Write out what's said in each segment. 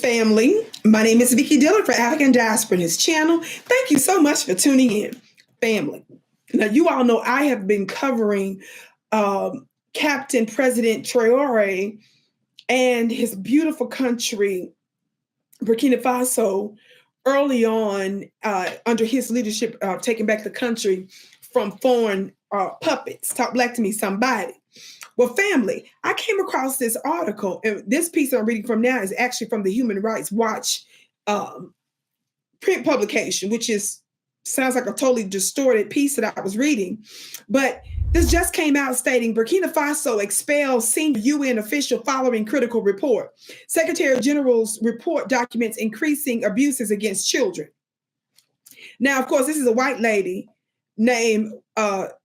Greetings, family. My name is Vicki Dillard for African Diaspora News Channel. Thank you so much for tuning in, family. Now, you all know I have been covering Captain President Traoré and his beautiful country, Burkina Faso, early on under his leadership, taking back the country from foreign puppets. Talk black to me, somebody. Well, family, I came across this article, and this piece I'm reading from now is actually from the Human Rights Watch print publication, which sounds like a totally distorted piece that I was reading. But this just came out stating Burkina Faso expels senior UN official following critical report. Secretary General's report documents increasing abuses against children. Now, of course, this is a white lady named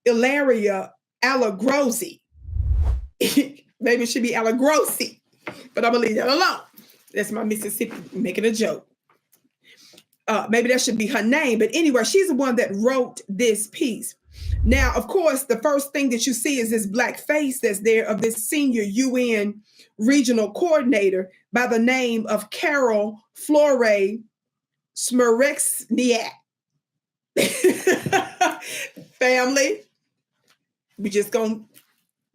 Ilaria Alagrosi. Maybe it should be Alagrosi, but I'm gonna leave that alone. That's my Mississippi making a joke. Maybe that should be her name, but anyway, she's the one that wrote this piece. Now, of course, the first thing that you see is this black face that's there of this senior UN regional coordinator by the name of Carol Flore Smerexniak. Family, we just gonna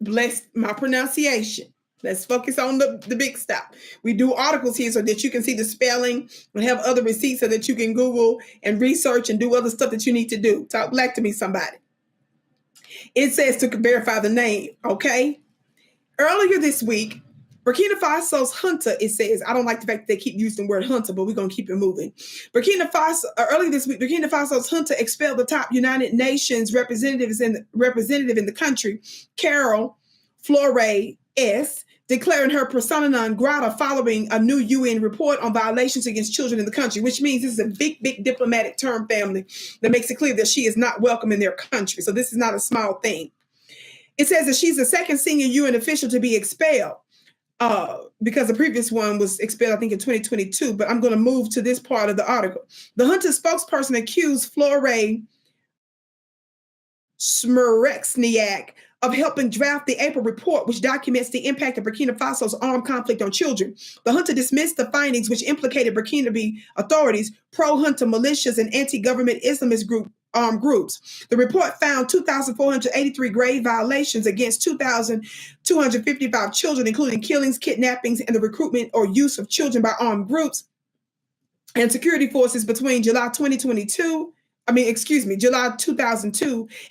bless my pronunciation. Let's focus on the big stuff. We do articles here so that you can see the spelling and have other receipts so that you can Google and research and do other stuff that you need to do. Talk black to me, somebody. It says to verify the name, okay? Earlier this week, Burkina Faso's junta, it says, I don't like the fact that they keep using the word junta, but we're going to keep it moving. Earlier this week, Burkina Faso's junta expelled the top United Nations representative in the country, Carol Flore S., declaring her persona non grata following a new UN report on violations against children in the country, which means this is a big, big diplomatic term, family, that makes it clear that she is not welcome in their country. So this is not a small thing. It says that she's the second senior UN official to be expelled. Because the previous one was expelled, I think, in 2022, but I'm going to move to this part of the article. The junta spokesperson accused Flore Smerexniak of helping draft the April report, which documents the impact of Burkina Faso's armed conflict on children. The junta dismissed the findings, which implicated Burkinabe authorities, pro-junta militias, and anti-government Islamist armed groups. The report found 2,483 grave violations against 2,255 children, including killings, kidnappings, and the recruitment or use of children by armed groups and security forces between July 2002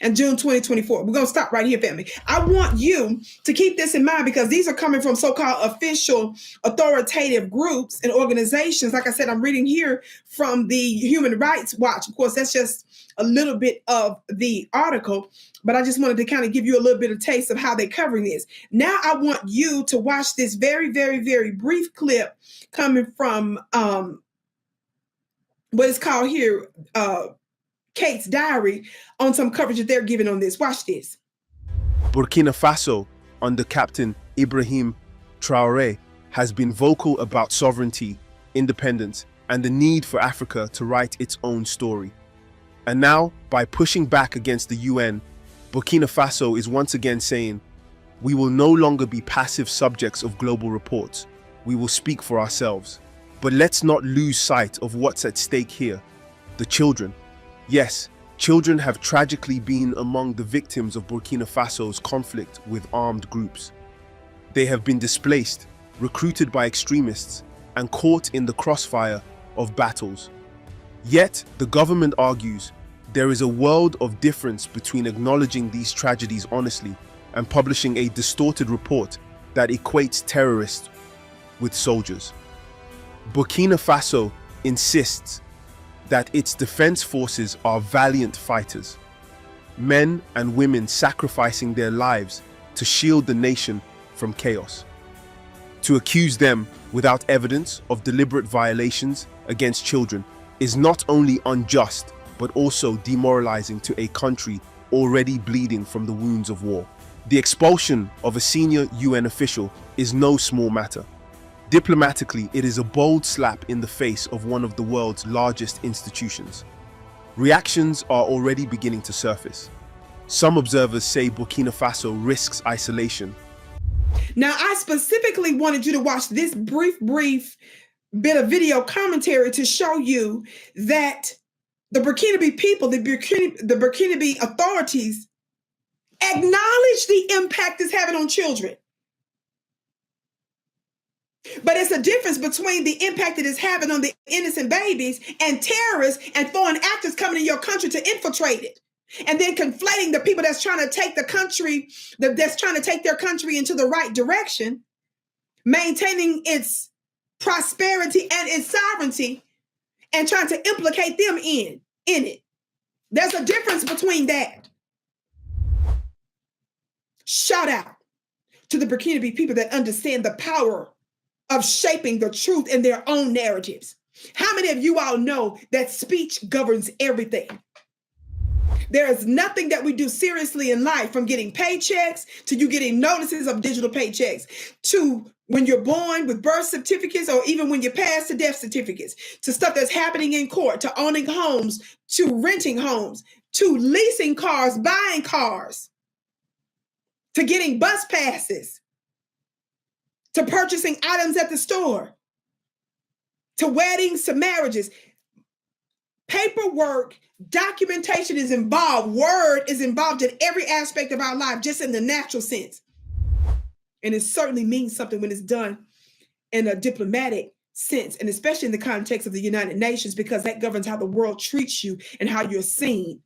and June 2024. We're going to stop right here, family. I want you to keep this in mind because these are coming from so-called official authoritative groups and organizations. Like I said, I'm reading here from the Human Rights Watch. Of course, that's just a little bit of the article, but I just wanted to kind of give you a little bit of taste of how they're covering this. Now I want you to watch this very, very, very brief clip coming from what is called here Kate's Diary on some coverage that they're giving on this. Watch this. Burkina Faso, under Captain Ibrahim Traoré, has been vocal about sovereignty, independence, and the need for Africa to write its own story. And now, by pushing back against the UN, Burkina Faso is once again saying, we will no longer be passive subjects of global reports. We will speak for ourselves. But let's not lose sight of what's at stake here, the children. Yes, children have tragically been among the victims of Burkina Faso's conflict with armed groups. They have been displaced, recruited by extremists, and caught in the crossfire of battles. Yet, the government argues there is a world of difference between acknowledging these tragedies honestly and publishing a distorted report that equates terrorists with soldiers. Burkina Faso insists that its defense forces are valiant fighters, men and women sacrificing their lives to shield the nation from chaos. To accuse them without evidence of deliberate violations against children is not only unjust, but also demoralizing to a country already bleeding from the wounds of war. The expulsion of a senior UN official is no small matter. Diplomatically, it is a bold slap in the face of one of the world's largest institutions. Reactions are already beginning to surface. Some observers say Burkina Faso risks isolation. Now, I specifically wanted you to watch this brief bit of video commentary to show you that the Burkinabe people, the Burkinabe authorities acknowledge the impact it's having on children. But it's a difference between the impact it is having on the innocent babies and terrorists and foreign actors coming in your country to infiltrate it. And then conflating the people that's trying to take the country, that's trying to take their country into the right direction, maintaining its prosperity and its sovereignty, and trying to implicate them in it. There's a difference between that. Shout out to the Burkinabe people that understand the power of shaping the truth in their own narratives. How many of you all know that speech governs everything? There is nothing that we do seriously in life, from getting paychecks to you getting notices of digital paychecks, to when you're born with birth certificates, or even when you pass to death certificates, to stuff that's happening in court, to owning homes, to renting homes, to leasing cars, buying cars, to getting bus passes, to purchasing items at the store, to weddings, to marriages. Paperwork, documentation is involved. Word is involved in every aspect of our life, just in the natural sense. And it certainly means something when it's done in a diplomatic sense, and especially in the context of the United Nations, because that governs how the world treats you and how you're seen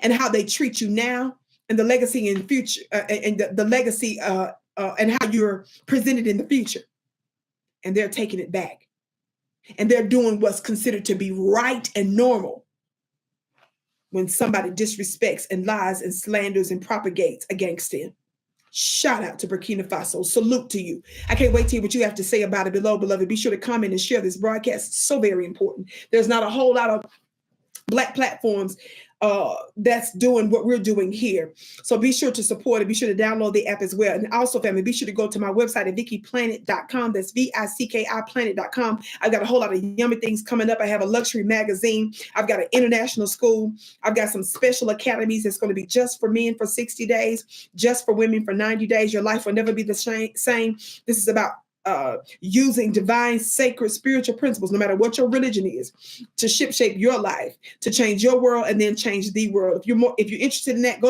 and how they treat you now, and the legacy in the future, and the legacy and how you're presented in the future. And they're taking it back. And they're doing what's considered to be right and normal when somebody disrespects and lies and slanders and propagates against them. Shout out to Burkina Faso. Salute to you. I can't wait to hear what you have to say about it below, beloved. Be sure to comment and share this broadcast. It's so very important. There's not a whole lot of Black platforms that's doing what we're doing here. So be sure to support it. Be sure to download the app as well. And also, family, be sure to go to my website at VickiPlanet.com. That's VICKIPlanet.com. I've got a whole lot of yummy things coming up. I have a luxury magazine. I've got an international school. I've got some special academies that's going to be just for men for 60 days, just for women for 90 days. Your life will never be the same. This is about using divine, sacred, spiritual principles, no matter what your religion is, to shape your life, to change your world, and then change the world. If you're interested in that, go to